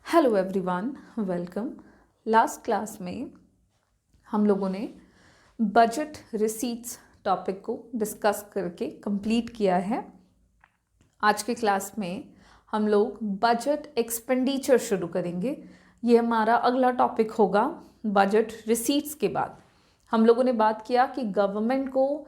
Hello everyone, welcome. Last class में हम लोगों ने बजट रिसीट्स टॉपिक को डिस्कस करके कंप्लीट किया है। आज के क्लास में हम लोग बजट एक्सपेंडिचर शुरू करेंगे। ये हमारा अगला टॉपिक होगा। बजट रिसीट्स के बाद हम लोगों ने बात किया कि गवर्नमेंट को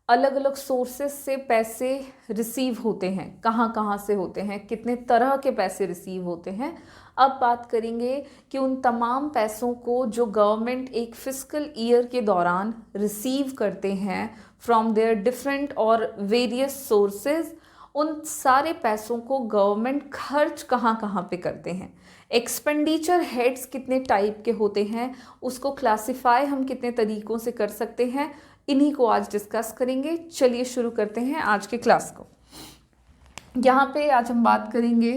अलग अलग सोर्सेस से पैसे रिसीव होते हैं, कहाँ कहाँ से होते हैं, कितने तरह के पैसे रिसीव होते हैं। अब बात करेंगे कि उन तमाम पैसों को जो गवर्नमेंट एक फिस्कल ईयर के दौरान रिसीव करते हैं फ्रॉम देयर डिफरेंट और वेरियस सोर्सेज, उन सारे पैसों को गवर्नमेंट खर्च कहाँ कहाँ पे करते हैं। एक्सपेंडिचर हेड्स कितने टाइप के होते हैं, उसको क्लासिफाई हम कितने तरीकों से कर सकते हैं, इन्हीं को आज डिस्कस करेंगे। चलिए शुरू करते हैं आज के क्लास को। यहाँ पे आज हम बात करेंगे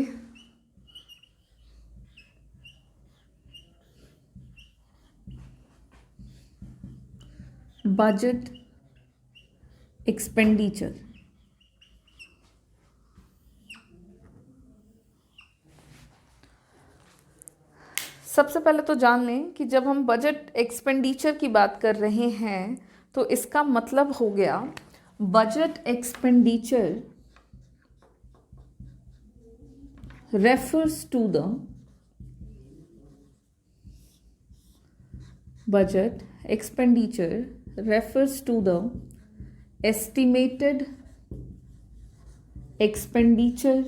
बजट एक्सपेंडिचर। सबसे पहले तो जान लें कि जब हम बजट एक्सपेंडिचर की बात कर रहे हैं तो इसका मतलब हो गया budget expenditure refers to the budget expenditure refers to the estimated expenditure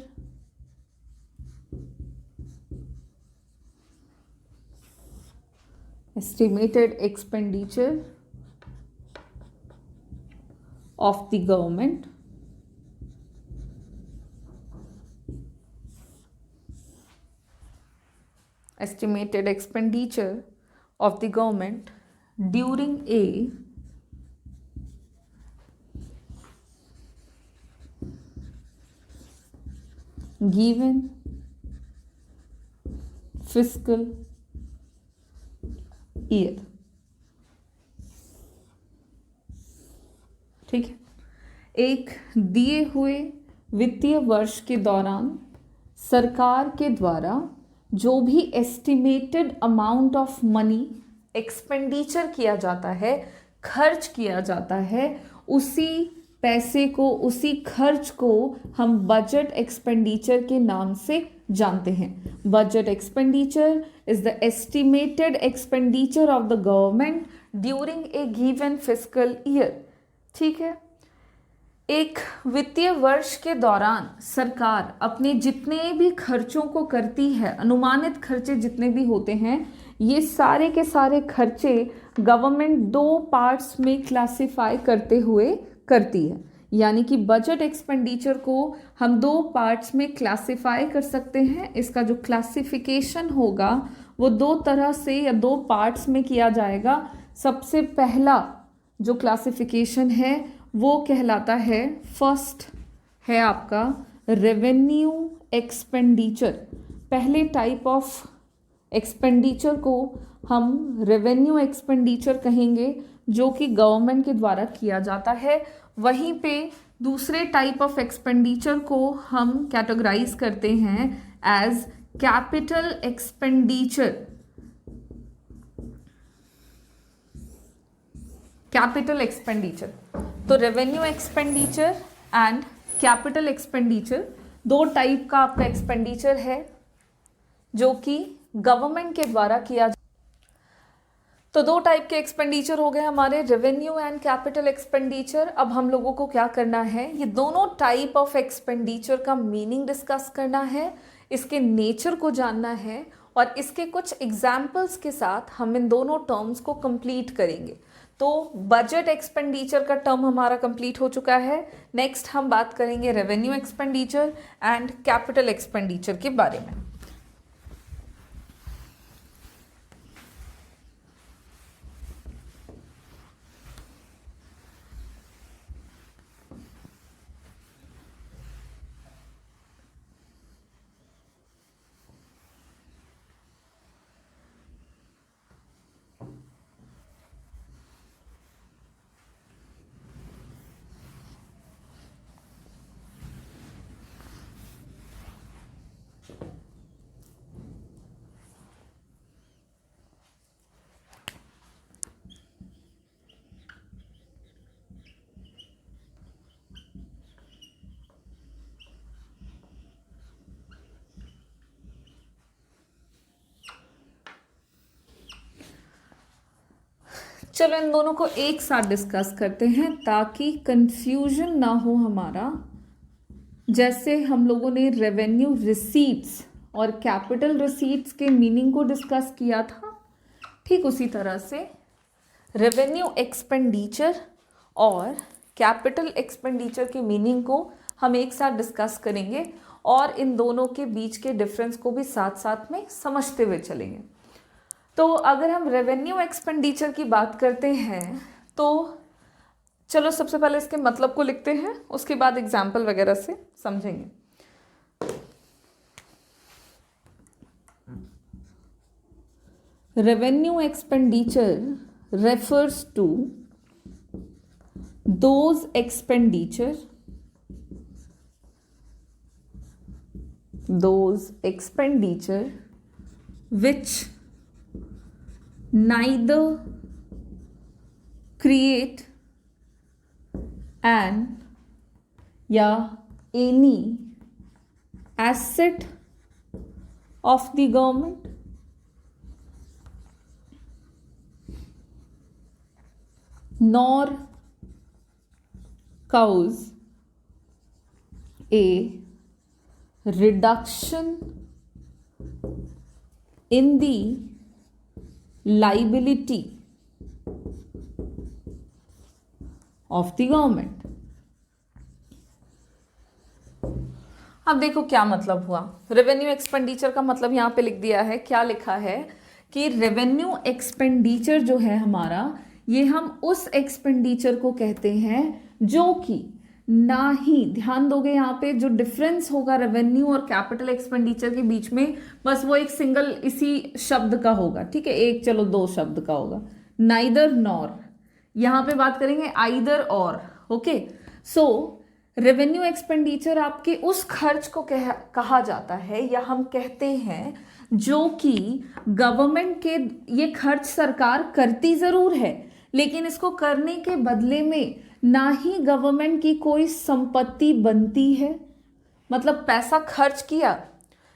of the government during a given fiscal year। ठीक है, एक दिए हुए वित्तीय वर्ष के दौरान सरकार के द्वारा जो भी estimated amount of money expenditure किया जाता है, खर्च किया जाता है, उसी पैसे को, उसी खर्च को हम बजट एक्सपेंडिचर के नाम से जानते हैं। Budget expenditure is the estimated expenditure of the government during a given fiscal year. ठीक है, एक वित्तीय वर्ष के दौरान सरकार अपने जितने भी खर्चों को करती है, अनुमानित खर्चे जितने भी होते हैं, ये सारे के सारे खर्चे गवर्नमेंट दो पार्ट्स में क्लासिफाई करते हुए करती है। यानी कि बजट एक्सपेंडिचर को हम दो पार्ट्स में क्लासिफाई कर सकते हैं। इसका जो क्लासिफिकेशन होगा वो दो तरह से या दो पार्ट्स में किया जाएगा। सबसे पहला जो क्लासिफिकेशन है वो कहलाता है, फर्स्ट है आपका रेवेन्यू एक्सपेंडिचर। पहले टाइप ऑफ एक्सपेंडिचर को हम रेवेन्यू एक्सपेंडिचर कहेंगे, जो कि गवर्नमेंट के द्वारा किया जाता है। वहीं पे दूसरे टाइप ऑफ एक्सपेंडिचर को हम कैटेगराइज करते हैं as capital expenditure. Capital expenditure, तो revenue expenditure and capital expenditure दो टाइप का आपका एक्सपेंडिचर है जो कि गवर्नमेंट के द्वारा किया। तो दो टाइप के एक्सपेंडिचर हो गए हमारे, रेवेन्यू एंड कैपिटल एक्सपेंडिचर। अब हम लोगों को क्या करना है, ये दोनों टाइप ऑफ एक्सपेंडिचर का मीनिंग डिस्कस करना है, इसके नेचर को जानना है और इसके कुछ एग्जाम्पल्स के साथ हम इन दोनों टर्म्स को कंप्लीट करेंगे। तो बजट एक्सपेंडिचर का टर्म हमारा कंप्लीट हो चुका है। नेक्स्ट हम बात करेंगे revenue expenditure and capital expenditure के बारे में। चलो इन दोनों को एक साथ डिस्कस करते हैं ताकि कंफ्यूजन ना हो हमारा। जैसे हम लोगों ने रेवेन्यू रिसीट्स और कैपिटल रिसीट्स के मीनिंग को डिस्कस किया था, ठीक उसी तरह से रेवेन्यू एक्सपेंडिचर और कैपिटल एक्सपेंडिचर के मीनिंग को हम एक साथ डिस्कस करेंगे और इन दोनों के बीच के डिफरेंस को भी साथ साथ में समझते हुए चलेंगे। तो अगर हम रेवेन्यू एक्सपेंडिचर की बात करते हैं तो चलो सबसे पहले इसके मतलब को लिखते हैं, उसके बाद एग्जाम्पल वगैरह से समझेंगे। Revenue expenditure refers to those expenditure which neither create an या any asset of the government nor cause a reduction in the liability of the government। अब देखो क्या मतलब हुआ। रेवेन्यू एक्सपेंडिचर का मतलब यहाँ पे लिख दिया है, क्या लिखा है कि रेवेन्यू एक्सपेंडिचर जो है हमारा, ये हम उस एक्सपेंडिचर को कहते हैं जो कि ना ही, ध्यान दोगे यहाँ पे जो डिफरेंस होगा रेवेन्यू और कैपिटल एक्सपेंडिचर के बीच में, बस वो एक सिंगल इसी शब्द का होगा, ठीक है, एक चलो दो शब्द का होगा, नाइदर नॉर। यहाँ पे बात करेंगे आइदर और। ओके, सो रेवेन्यू एक्सपेंडिचर आपके उस खर्च को कहा जाता है या हम कहते हैं जो कि गवर्नमेंट के, ये खर्च सरकार करती जरूर है लेकिन इसको करने के बदले में ना ही गवर्नमेंट की कोई संपत्ति बनती है, मतलब पैसा खर्च किया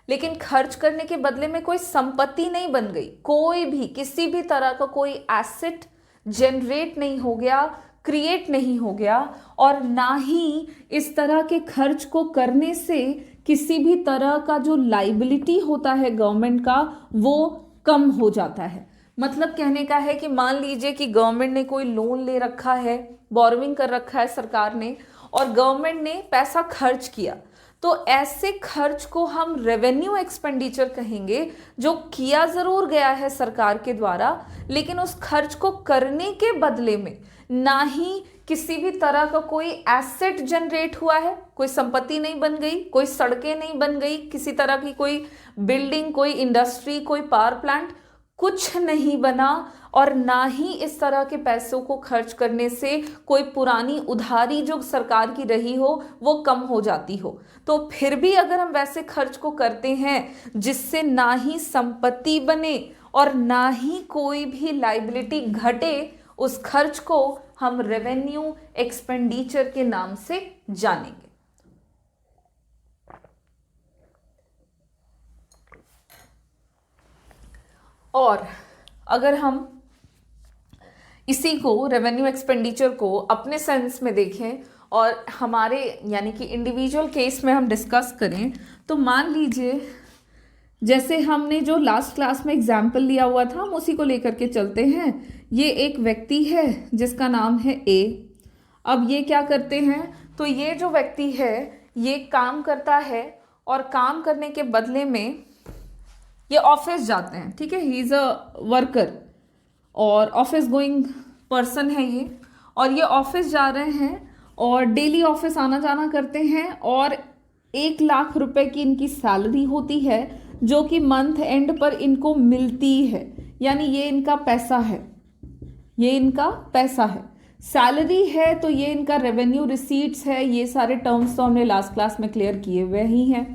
लेकिन खर्च करने के बदले में कोई संपत्ति नहीं बन गई, कोई भी किसी भी तरह का कोई एसेट जनरेट नहीं हो गया, क्रिएट नहीं हो गया, और ना ही इस तरह के खर्च को करने से किसी भी तरह का जो लाइबिलिटी होता है गवर्नमेंट का वो कम हो जाता है। मतलब कहने का है कि मान लीजिए कि गवर्नमेंट ने कोई लोन ले रखा है, बोरोविंग कर रखा है सरकार ने, और गवर्नमेंट ने पैसा खर्च किया, तो ऐसे खर्च को हम रेवेन्यू एक्सपेंडिचर कहेंगे जो किया जरूर गया है सरकार के द्वारा, लेकिन उस खर्च को करने के बदले में ना ही किसी भी तरह का कोई एसेट जनरेट हुआ है, कोई संपत्ति नहीं बन गई, कोई सड़कें नहीं बन गई, किसी तरह की कोई बिल्डिंग, कोई इंडस्ट्री, कोई पावर प्लांट, कुछ नहीं बना, और ना ही इस तरह के पैसों को खर्च करने से कोई पुरानी उधारी जो सरकार की रही हो वो कम हो जाती हो। तो फिर भी अगर हम वैसे खर्च को करते हैं जिससे ना ही संपत्ति बने और ना ही कोई भी लाइबिलिटी घटे, उस खर्च को हम रेवेन्यू एक्सपेंडिचर के नाम से जानेंगे। और अगर हम इसी को रेवेन्यू एक्सपेंडिचर को अपने सेंस में देखें और हमारे यानी कि इंडिविजुअल केस में हम डिस्कस करें, तो मान लीजिए जैसे हमने जो लास्ट क्लास में एग्जाम्पल लिया हुआ था हम उसी को लेकर के चलते हैं। ये एक व्यक्ति है जिसका नाम है ए। अब ये क्या करते हैं, तो ये जो व्यक्ति है ये काम करता है और काम करने के बदले में ये ऑफिस जाते हैं, ठीक है, ही इज़ अ वर्कर और ऑफिस गोइंग पर्सन है ये, और ये ऑफिस जा रहे हैं और डेली ऑफिस आना जाना करते हैं, और 1 लाख रुपए की इनकी सैलरी होती है जो कि मंथ एंड पर इनको मिलती है, यानी ये इनका पैसा है, ये इनका पैसा है, सैलरी है, तो ये इनका रेवेन्यू रिसीट्स है। ये सारे टर्म्स तो हमने लास्ट क्लास में क्लियर किए हुए ही हैं।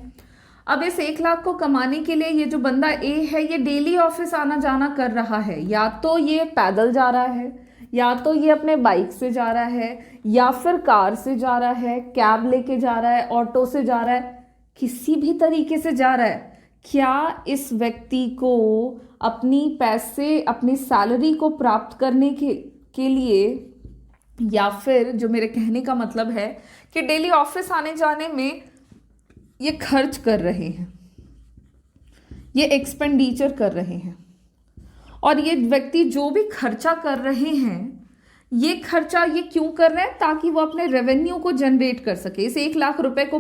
अब इस 1 लाख को कमाने के लिए ये जो बंदा ए है ये डेली ऑफिस आना जाना कर रहा है, या तो ये पैदल जा रहा है, या तो ये अपने बाइक से जा रहा है, या फिर कार से जा रहा है, कैब लेके जा रहा है, ऑटो से जा रहा है, किसी भी तरीके से जा रहा है। क्या इस व्यक्ति को अपनी पैसे, अपनी सैलरी को प्राप्त करने के के लिए, या फिर जो मेरे कहने का मतलब है कि डेली ऑफिस आने जाने में ये खर्च कर रहे हैं, ये एक्सपेंडिचर कर रहे हैं, और ये व्यक्ति जो भी खर्चा कर रहे हैं ये खर्चा ये क्यों कर रहे हैं, ताकि वो अपने रेवेन्यू को जनरेट कर सके। इस 1 लाख रुपए को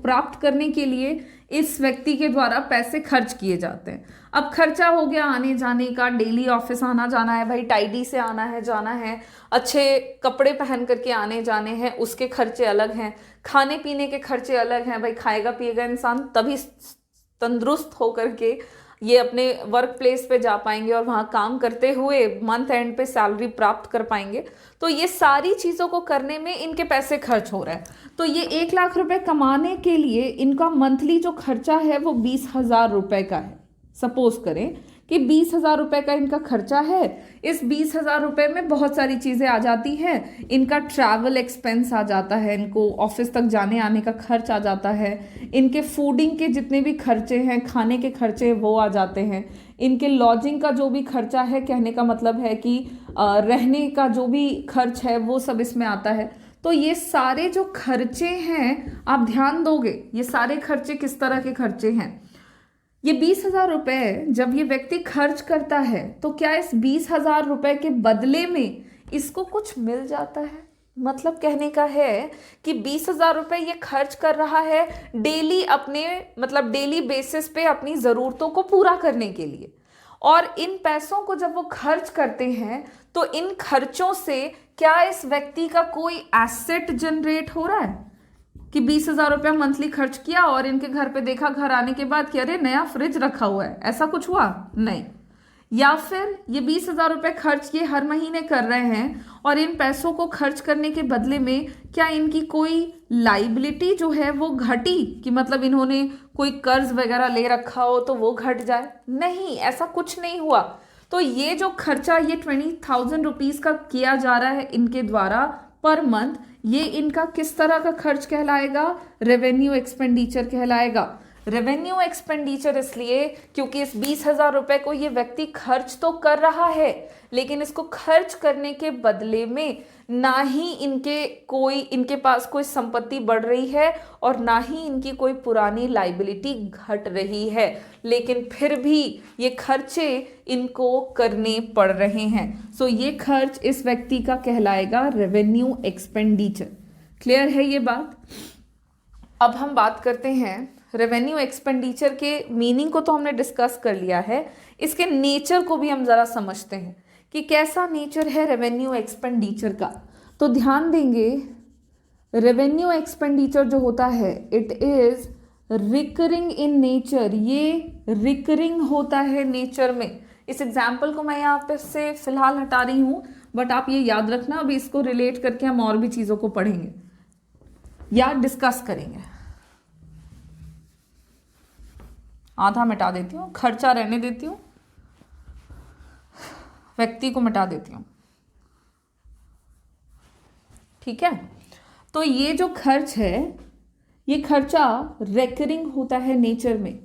प्राप्त करने के लिए इस व्यक्ति के द्वारा पैसे खर्च किए जाते हैं। अब खर्चा हो गया आने जाने का, डेली ऑफिस आना जाना है भाई, टाइडी से आना है जाना है, अच्छे कपड़े पहन करके आने जाने हैं, उसके खर्चे अलग हैं, खाने पीने के खर्चे अलग हैं भाई, खाएगा पिएगा इंसान तभी तंदुरुस्त होकर के ये अपने वर्क प्लेस पे जा पाएंगे और वहाँ काम करते हुए मंथ एंड पे सैलरी प्राप्त कर पाएंगे। तो ये सारी चीज़ों को करने में इनके पैसे खर्च हो रहे हैं। तो ये 1 लाख रुपए कमाने के लिए इनका मंथली जो खर्चा है वो 20,000 रुपए का है। सपोज करें कि 20,000 रुपए का इनका खर्चा है। इस 20,000 रुपए में बहुत सारी चीज़ें आ जाती हैं। इनका ट्रैवल एक्सपेंस आ जाता है, इनको ऑफिस तक जाने आने का खर्च आ जाता है, इनके फूडिंग के जितने भी खर्चे हैं, खाने के खर्चे वो आ जाते हैं, इनके लॉजिंग का जो भी खर्चा है, कहने का मतलब है कि रहने का जो भी खर्च है वो सब इसमें आता है। तो ये सारे जो खर्चे हैं आप ध्यान दोगे, ये सारे खर्चे किस तरह के खर्चे हैं। ये 20,000 रुपए जब ये व्यक्ति खर्च करता है तो क्या इस 20,000 रुपए के बदले में इसको कुछ मिल जाता है। मतलब कहने का है कि 20,000 रुपए ये खर्च कर रहा है डेली अपने मतलब डेली बेसिस पे अपनी ज़रूरतों को पूरा करने के लिए, और इन पैसों को जब वो खर्च करते हैं तो इन खर्चों से क्या इस व्यक्ति का कोई एसेट जनरेट हो रहा है कि 20,000 रुपया मंथली खर्च किया और इनके घर पे देखा घर आने के बाद कि अरे नया फ्रिज रखा हुआ है, ऐसा कुछ हुआ नहीं। या फिर ये 20,000 रुपये खर्च ये हर महीने कर रहे हैं और इन पैसों को खर्च करने के बदले में क्या इनकी कोई लाइबिलिटी जो है वो घटी, कि मतलब इन्होंने कोई कर्ज वगैरह ले रखा हो तो वो घट जाए। नहीं, ऐसा कुछ नहीं हुआ। तो ये जो खर्चा ये 20,000 रुपीज़ का किया जा रहा है इनके द्वारा पर मंथ, ये इनका किस तरह का खर्च कहलाएगा, रेवेन्यू एक्सपेंडिचर कहलाएगा। रेवेन्यू एक्सपेंडिचर इसलिए क्योंकि इस 20,000 रुपए को ये व्यक्ति खर्च तो कर रहा है, लेकिन इसको खर्च करने के बदले में ना ही इनके पास कोई संपत्ति बढ़ रही है और ना ही इनकी कोई पुरानी लाइबिलिटी घट रही है, लेकिन फिर भी ये खर्चे इनको करने पड़ रहे हैं। सो ये खर्च इस व्यक्ति का कहलाएगा रेवेन्यू एक्सपेंडिचर। क्लियर है ये बात। अब हम बात करते हैं रेवेन्यू एक्सपेंडिचर के मीनिंग को तो हमने डिस्कस कर लिया है, इसके नेचर को भी हम ज़रा समझते हैं कि कैसा नेचर है रेवेन्यू एक्सपेंडिचर का। तो ध्यान देंगे, रेवेन्यू एक्सपेंडिचर जो होता है it is recurring in nature. ये रिकरिंग होता है नेचर में। इस एग्जाम्पल को मैं यहाँ पे से फिलहाल हटा रही हूँ, बट आप ये याद रखना, अभी इसको रिलेट करके हम और भी चीज़ों को पढ़ेंगे या डिस्कस करेंगे। आधा मिटा देती हूँ, खर्चा रहने देती हूँ, व्यक्ति को मिटा देती हूँ, ठीक है। तो ये जो खर्च है ये खर्चा रिकरिंग होता है नेचर में।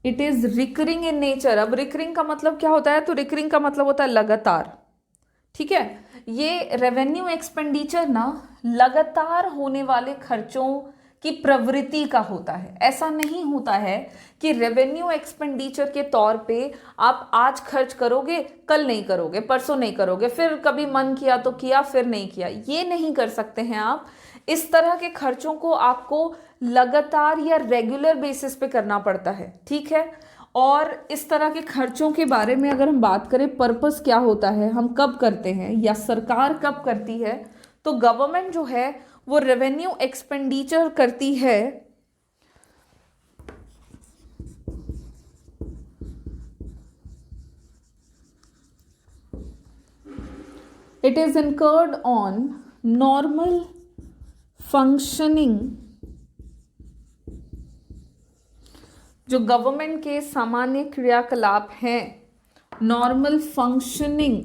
It is recurring in nature. अब रिकरिंग का मतलब क्या होता है, तो रिकरिंग का मतलब होता है लगातार, ठीक है। ये रेवेन्यू एक्सपेंडिचर ना लगातार होने वाले खर्चों की प्रवृत्ति का होता है। ऐसा नहीं होता है कि रेवेन्यू एक्सपेंडिचर के तौर पे आप आज खर्च करोगे, कल नहीं करोगे, परसों नहीं करोगे, फिर कभी मन किया तो किया, फिर नहीं किया। ये नहीं कर सकते हैं आप। इस तरह के खर्चों को आपको लगातार या रेगुलर बेसिस पे करना पड़ता है, ठीक है। और इस तरह के खर्चों के बारे में अगर हम बात करें, पर्पस क्या होता है, हम कब करते हैं या सरकार कब करती है, तो गवर्नमेंट जो है वो रेवेन्यू एक्सपेंडिचर करती है it is incurred on normal functioning. जो गवर्नमेंट के सामान्य क्रियाकलाप हैं, normal functioning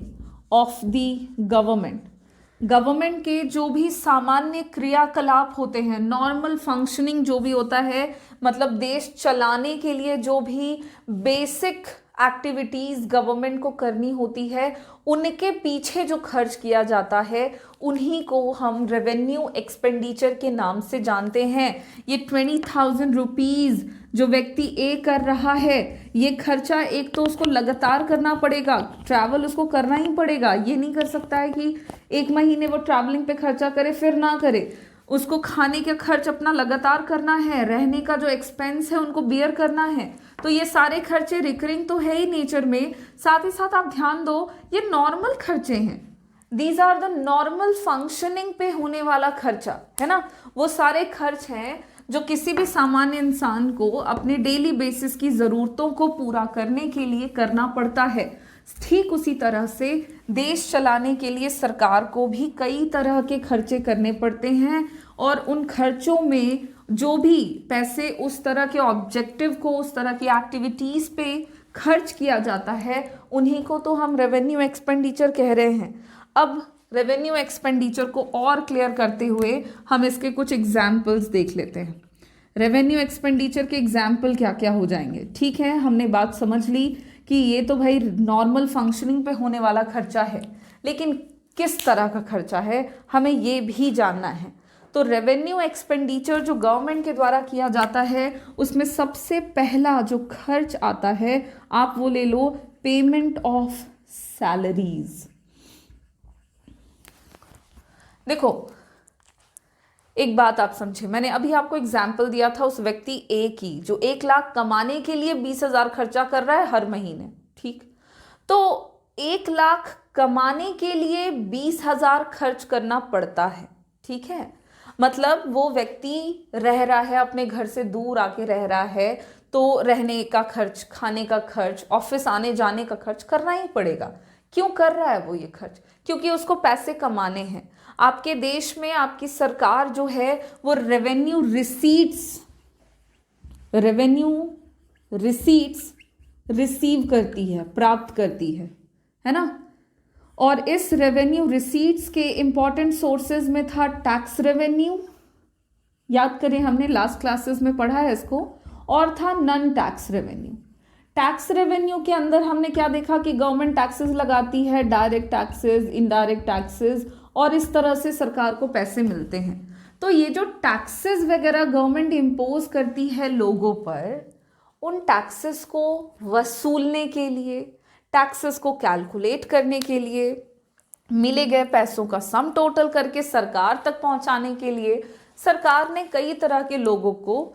of the government, government के जो भी सामान्य क्रियाकलाप होते हैं, नॉर्मल फंक्शनिंग जो भी होता है, मतलब देश चलाने के लिए जो भी बेसिक एक्टिविटीज़ गवर्नमेंट को करनी होती है, उनके पीछे जो खर्च किया जाता है उन्हीं को हम रेवेन्यू एक्सपेंडिचर के नाम से जानते हैं। ये 20,000 रुपीज़ जो व्यक्ति ए कर रहा है, ये खर्चा एक तो उसको लगातार करना पड़ेगा, ट्रैवल उसको करना ही पड़ेगा। ये नहीं कर सकता है कि एक महीने वो ट्रैवलिंग पे खर्चा करे फिर ना करे। उसको खाने का खर्च अपना लगातार करना है, रहने का जो एक्सपेंस है उनको बियर करना है। तो ये सारे खर्चे रिकरिंग तो है ही नेचर में। साथ ही साथ आप ध्यान दो, ये नॉर्मल खर्चे हैं। These are the normal functioning पे होने वाला खर्चा है ना। वो सारे खर्च हैं जो किसी भी सामान्य इंसान को अपने डेली बेसिस की ज़रूरतों को पूरा करने के लिए करना पड़ता है। ठीक उसी तरह से देश चलाने के लिए सरकार को भी कई तरह के खर्चे करने पड़ते हैं, और उन खर्चों में जो भी पैसे उस तरह के ऑब्जेक्टिव को, उस तरह की एक्टिविटीज़ पे खर्च किया जाता है, उन्हीं को तो हम रेवेन्यू एक्सपेंडिचर कह रहे हैं। अब रेवेन्यू एक्सपेंडिचर को और क्लियर करते हुए हम इसके कुछ एग्जाम्पल्स देख लेते हैं। रेवेन्यू एक्सपेंडिचर के एग्जाम्पल क्या क्या हो जाएंगे। ठीक है, हमने बात समझ ली कि ये तो भाई नॉर्मल फंक्शनिंग पे होने वाला खर्चा है, लेकिन किस तरह का खर्चा है हमें ये भी जानना है। तो रेवेन्यू एक्सपेंडिचर जो गवर्नमेंट के द्वारा किया जाता है, उसमें सबसे पहला जो खर्च आता है, आप वो ले लो, पेमेंट ऑफ सैलरीज। देखो एक बात आप समझे, मैंने अभी आपको एग्जाम्पल दिया था उस व्यक्ति ए की जो 1 लाख कमाने के लिए 20,000 खर्चा कर रहा है हर महीने। ठीक, तो 1 लाख कमाने के लिए 20,000 खर्च करना पड़ता है। ठीक है, मतलब वो व्यक्ति रह रहा है, अपने घर से दूर आके रह रहा है, तो रहने का खर्च, खाने का खर्च, ऑफिस आने जाने का खर्च करना ही पड़ेगा। क्यों कर रहा है वो ये खर्च? क्योंकि उसको पैसे कमाने हैं। आपके देश में आपकी सरकार जो है वो रेवेन्यू रिसीट्स रिसीव करती है, प्राप्त करती है ना। और इस रेवेन्यू रिसीट्स के इंपॉर्टेंट सोर्सेज में था टैक्स रेवेन्यू, याद करें हमने लास्ट क्लासेस में पढ़ा है इसको, और था non tax revenue. Tax revenue के अंदर हमने क्या देखा कि गवर्नमेंट टैक्सेस लगाती है, डायरेक्ट टैक्सेस, इनडायरेक्ट टैक्सेस, और इस तरह से सरकार को पैसे मिलते हैं। तो ये जो टैक्सेस वगैरह गवर्नमेंट इम्पोज करती है लोगों पर, उन टैक्सेस को वसूलने के लिए, टैक्सेस को कैलकुलेट करने के लिए, मिले गए पैसों का सम टोटल करके सरकार तक पहुंचाने के लिए सरकार ने कई तरह के लोगों को,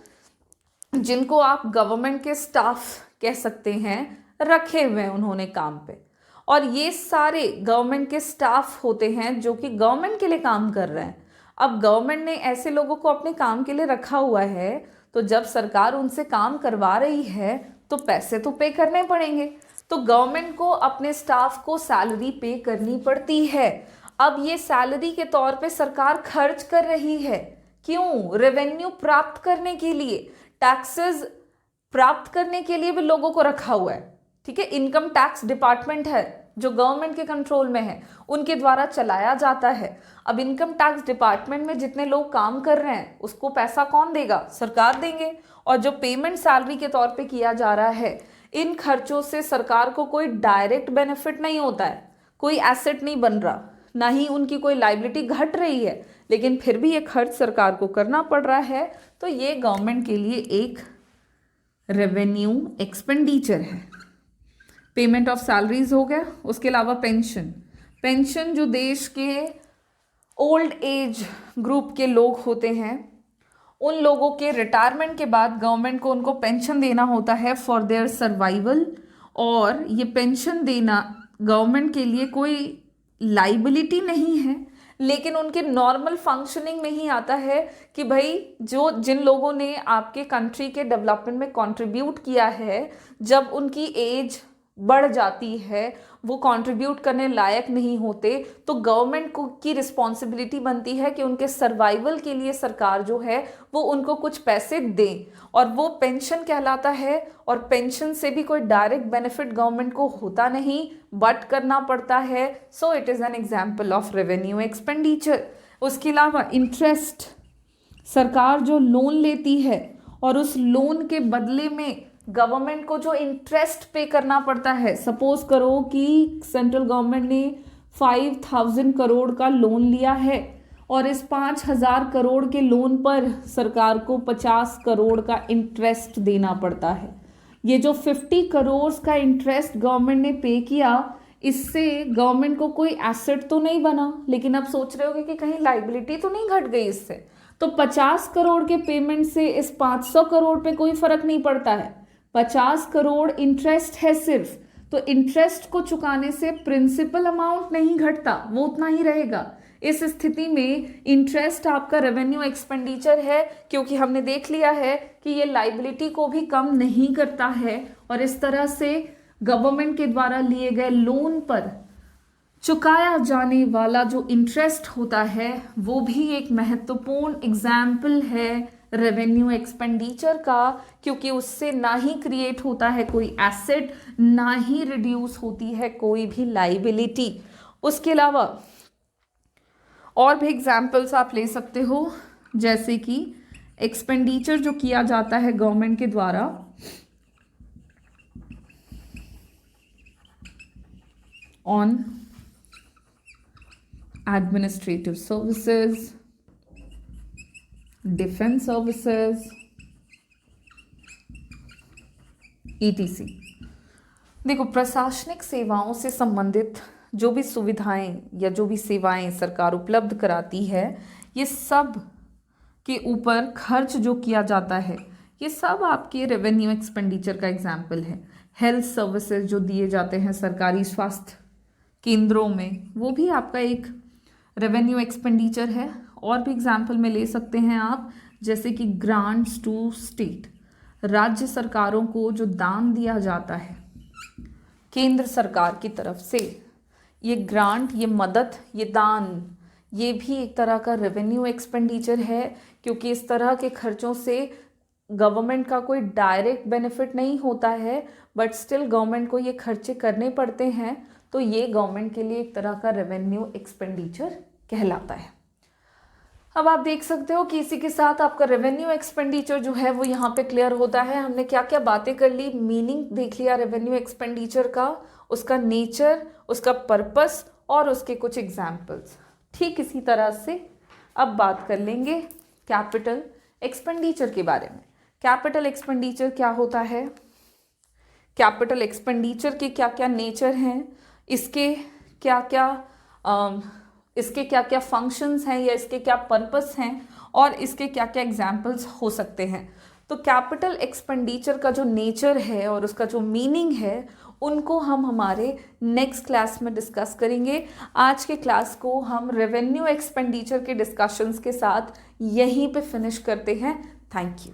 जिनको आप गवर्नमेंट के स्टाफ कह सकते हैं, रखे हुए हैं उन्होंने काम पे। और ये सारे गवर्नमेंट के स्टाफ होते हैं जो कि गवर्नमेंट के लिए काम कर रहे हैं। अब गवर्नमेंट ने ऐसे लोगों को अपने काम के लिए रखा हुआ है, तो जब सरकार उनसे काम करवा रही है तो पैसे तो पे करने पड़ेंगे। तो गवर्नमेंट को अपने स्टाफ को सैलरी पे करनी पड़ती है। अब ये सैलरी के तौर पे सरकार खर्च कर रही है। क्यों? रेवेन्यू प्राप्त करने के लिए, टैक्सेस प्राप्त करने के लिए भी लोगों को रखा हुआ है। ठीक है, इनकम टैक्स डिपार्टमेंट है जो गवर्नमेंट के कंट्रोल में है, उनके द्वारा चलाया जाता है। अब इनकम टैक्स डिपार्टमेंट में जितने लोग काम कर रहे हैं उसको पैसा कौन देगा? सरकार देंगे। और जो पेमेंट सैलरी के तौर पे किया जा रहा है, इन खर्चों से सरकार को कोई डायरेक्ट बेनिफिट नहीं होता है, कोई एसेट नहीं बन रहा, ना ही उनकी कोई लाइबिलिटी घट रही है, लेकिन फिर भी ये खर्च सरकार को करना पड़ रहा है। तो ये गवर्नमेंट के लिए एक रेवेन्यू एक्सपेंडिचर है। पेमेंट ऑफ सैलरीज हो गया। उसके अलावा पेंशन जो देश के ओल्ड एज ग्रुप के लोग होते हैं, उन लोगों के रिटायरमेंट के बाद गवर्नमेंट को उनको पेंशन देना होता है फॉर देयर सर्वाइवल। और ये पेंशन देना गवर्नमेंट के लिए कोई लाइबिलिटी नहीं है, लेकिन उनके नॉर्मल फंक्शनिंग में ही आता है कि भाई जिन लोगों ने आपके कंट्री के डेवलपमेंट में कंट्रीब्यूट किया है, जब उनकी एज बढ़ जाती है, वो कंट्रीब्यूट करने लायक नहीं होते, तो गवर्नमेंट को की रिस्पॉन्सिबिलिटी बनती है कि उनके सर्वाइवल के लिए सरकार जो है वो उनको कुछ पैसे दें, और वो पेंशन कहलाता है। और पेंशन से भी कोई डायरेक्ट बेनिफिट गवर्नमेंट को होता नहीं, बट करना पड़ता है। So it is an example of revenue expenditure. उसके अलावा इंटरेस्ट, सरकार जो लोन लेती है और उस लोन के बदले में गवर्नमेंट को जो इंटरेस्ट पे करना पड़ता है, सपोज करो कि सेंट्रल गवर्नमेंट ने 5,000 करोड़ का लोन लिया है और इस 5,000 करोड़ के लोन पर सरकार को 50 करोड़ का इंटरेस्ट देना पड़ता है। ये जो 50 करोड़ का इंटरेस्ट गवर्नमेंट ने पे किया, इससे गवर्नमेंट को कोई एसेट तो नहीं बना, लेकिन अब सोच रहे होगे कि कहीं लाइबिलिटी तो नहीं घट गई इससे। तो 50 करोड़ के पेमेंट से इस 500 करोड़ पे कोई फर्क नहीं पड़ता है। 50 करोड़ इंटरेस्ट है सिर्फ, तो इंटरेस्ट को चुकाने से प्रिंसिपल अमाउंट नहीं घटता, वो उतना ही रहेगा। इस स्थिति में इंटरेस्ट आपका रेवेन्यू एक्सपेंडिचर है, क्योंकि हमने देख लिया है कि ये लाइबिलिटी को भी कम नहीं करता है। और इस तरह से गवर्नमेंट के द्वारा लिए गए लोन पर चुकाया जाने वाला जो इंटरेस्ट होता है वो भी एक महत्वपूर्ण एग्जाम्पल है रेवेन्यू एक्सपेंडिचर का, क्योंकि उससे ना ही क्रिएट होता है कोई एसेट, ना ही रिड्यूस होती है कोई भी लाइबिलिटी। उसके अलावा और भी एग्जाम्पल्स आप ले सकते हो, जैसे कि एक्सपेंडिचर जो किया जाता है गवर्नमेंट के द्वारा on administrative services, defense services, etc. देखो, प्रशासनिक सेवाओं से संबंधित जो भी सुविधाएं या जो भी सेवाएं सरकार उपलब्ध कराती है, ये सब के ऊपर खर्च जो किया जाता है, ये सब आपके रेवेन्यू एक्सपेंडिचर का एग्जाम्पल है। हेल्थ सर्विसेज जो दिए जाते हैं सरकारी स्वास्थ्य केंद्रों में, वो भी आपका एक रेवेन्यू एक्सपेंडिचर है। और भी एग्जाम्पल में ले सकते हैं आप, जैसे कि ग्रांट्स टू स्टेट, राज्य सरकारों को जो दान दिया जाता है केंद्र सरकार की तरफ से, ये ग्रांट, ये मदद, ये दान, ये भी एक तरह का रेवेन्यू एक्सपेंडिचर है, क्योंकि इस तरह के खर्चों से गवर्नमेंट का कोई डायरेक्ट बेनिफिट नहीं होता है, बट स्टिल गवर्नमेंट को ये खर्चे करने पड़ते हैं, तो ये गवर्नमेंट के लिए एक तरह का रेवेन्यू एक्सपेंडिचर कहलाता है। अब आप देख सकते हो कि इसी के साथ आपका रेवेन्यू एक्सपेंडिचर जो है वो यहाँ पे क्लियर होता है। हमने क्या क्या बातें कर ली, मीनिंग देख लिया रेवेन्यू एक्सपेंडिचर का, उसका नेचर, उसका पर्पस और उसके कुछ एग्जाम्पल्स। ठीक इसी तरह से अब बात कर लेंगे कैपिटल एक्सपेंडिचर के बारे में। कैपिटल एक्सपेंडिचर क्या होता है, कैपिटल एक्सपेंडिचर के क्या क्या नेचर हैं, इसके क्या क्या फंक्शंस हैं या इसके क्या पर्पस हैं, और इसके क्या क्या एग्जाम्पल्स हो सकते हैं। तो कैपिटल एक्सपेंडिचर का जो नेचर है और उसका जो मीनिंग है, उनको हम हमारे नेक्स्ट क्लास में डिस्कस करेंगे। आज के क्लास को हम रेवेन्यू एक्सपेंडिचर के डिस्कशंस के साथ यहीं पे फिनिश करते हैं। Thank you.